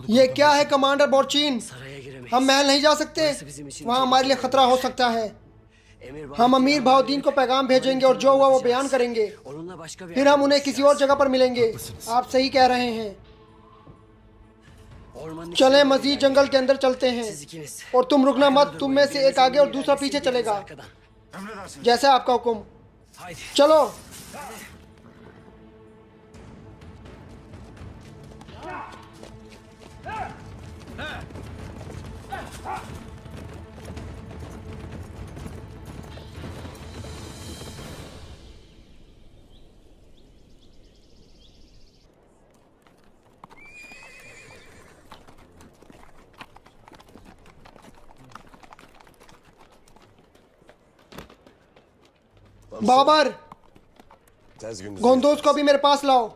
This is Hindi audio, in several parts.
ये क्या है कमांडर बोर्चिन? हम महल नहीं जा सकते, वहाँ हमारे लिए खतरा हो सकता है। हम अमीर बहाउद्दीन को पैगाम भेजेंगे और जो हुआ वो बयान करेंगे, फिर हम उन्हें किसी और जगह पर मिलेंगे। आप सही कह रहे हैं। चले मजीद जंगल के अंदर चलते हैं, और तुम रुकना मत। तुम में से एक आगे और दूसरा पीछे चलेगा, जैसे आपका हुक्म। चलो। बाबर, गोंदोज को भी मेरे पास लाओ।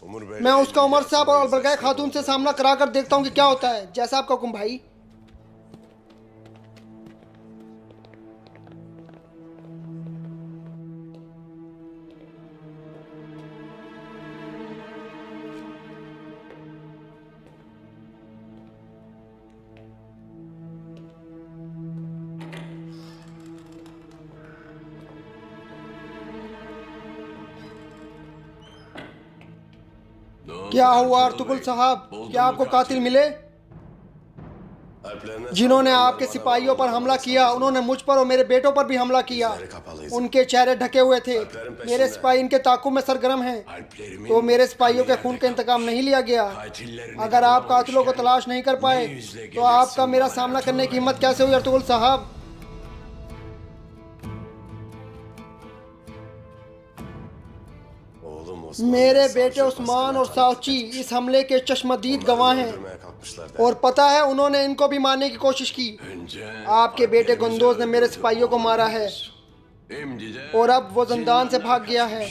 मैं उसका उमर साहब और अलबरगाह खातून से सामना करा कर देखता हूँ कि क्या होता है। जैसा आपका हुक्म भाई। क्या हुआ अर्तुगरुल साहब? क्या आपको कातिल मिले? जिन्होंने आपके सिपाहियों पर हमला किया, उन्होंने मुझ पर और मेरे बेटों पर भी हमला किया। उनके चेहरे ढके हुए थे। मेरे सिपाही इनके ताकुब में सरगर्म हैं। तो मेरे सिपाहियों के खून का इंतकाम नहीं लिया गया। अगर आप कातिलों को तलाश नहीं कर पाए तो आपका मेरा सामना करने की हिम्मत कैसे हुई अर्तुगरुल साहब? मेरे बेटे उस्मान और साउची इस हमले के चश्मदीद गवाह हैं, और पता है उन्होंने इनको भी मारने की कोशिश की। आपके बेटे गुंदोज ने मेरे सिपाहियों को मारा है, और अब वो जिंदान से भाग गया है,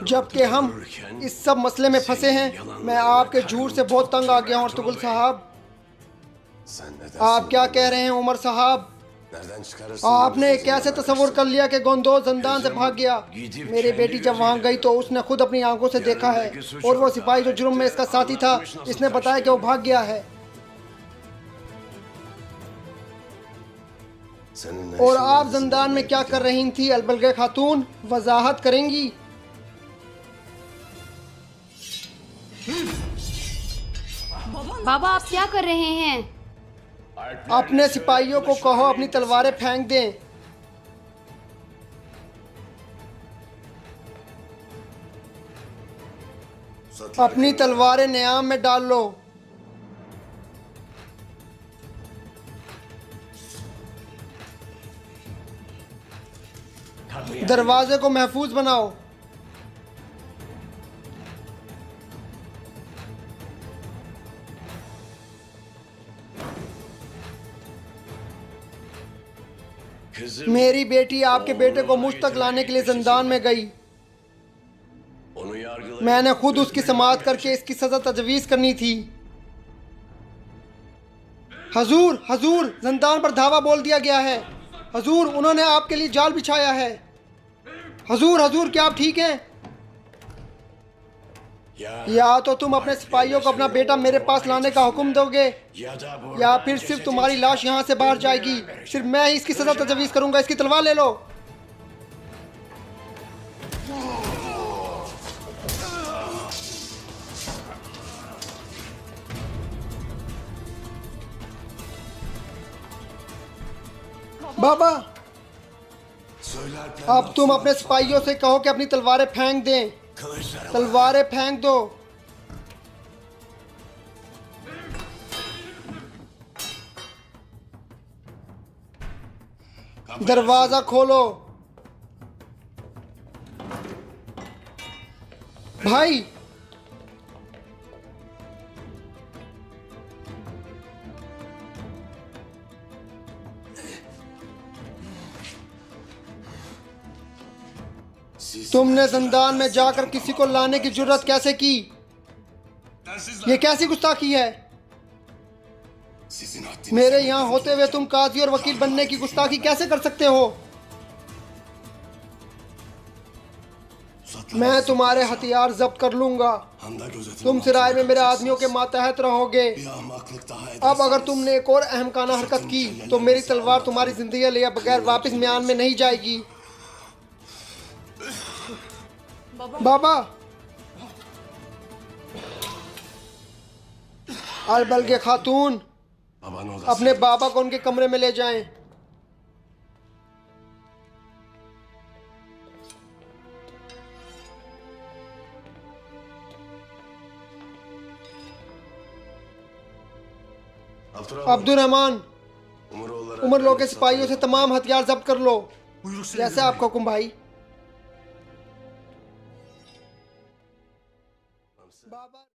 जबकि हम इस सब मसले में फंसे हैं। मैं आपके झूठ से बहुत तंग आ गया हूँ अर्तुगरुल साहब। आप क्या कह रहे हैं उमर साहब? आपने कैसे तस्वुर कर लिया कि गोंदोज जिंदान से भाग गया? मेरी बेटी जब वहां गई तो उसने खुद अपनी आंखों से देखा है, और वो सिपाही जो जुर्म में इसका साथी था, इसने बताया कि वो भाग गया है। और आप जिंदान में क्या कर रही थी अलबरगाह खातून? वजाहत करेंगी? बाबा, आप क्या कर रहे हैं? अपने सिपाहियों को कहो अपनी तलवारें फेंक दें। अपनी तलवारें न्याम में डाल लो। दरवाजे को महफूज बनाओ। मेरी बेटी आपके बेटे को मुझ तक लाने के लिए जिंदान में गई। मैंने खुद उसकी समाअत करके इसकी सजा तजवीज़ करनी थी। हजूर, हजूर, जिंदान पर धावा बोल दिया गया है। हजूर, उन्होंने आपके लिए जाल बिछाया है। हजूर, हजूर, क्या आप ठीक हैं? या तो तुम अपने सिपाहियों को अपना बेटा मेरे पास लाने का हुक्म दोगे, या फिर सिर्फ तुम्हारी लाश यहाँ से बाहर जाएगी। सिर्फ मैं ही इसकी सजा तजवीज़ करूंगा। इसकी तलवार ले लो। बाबा, अब तुम अपने सिपाहियों से कहो कि अपनी तलवारें फेंक दें। तलवारें फेंक दो। दरवाजा खोलो। भाई, तुमने जिंदान में जाकर किसी को लाने की जुर्रत कैसे की? ये कैसी गुस्ताखी है? मेरे यहाँ होते हुए तुम काजी और वकील बनने की गुस्ताखी कैसे कर सकते हो? मैं तुम्हारे हथियार जब्त कर लूंगा। तुम सराय में मेरे आदमियों के मातहत रहोगे। अब अगर तुमने एक और अहमकाना हरकत की तो मेरी तलवार तुम्हारी जिंदगी लिया बगैर वापस म्यान में नहीं जाएगी। बाबा, अलबलगे खातून, अपने बाबा को उनके कमरे में ले जाएं। अब्दुल रहमान, उमर लो के सिपाहियों से तमाम हथियार जब्त कर लो। जैसे आपका हुक्म भाई।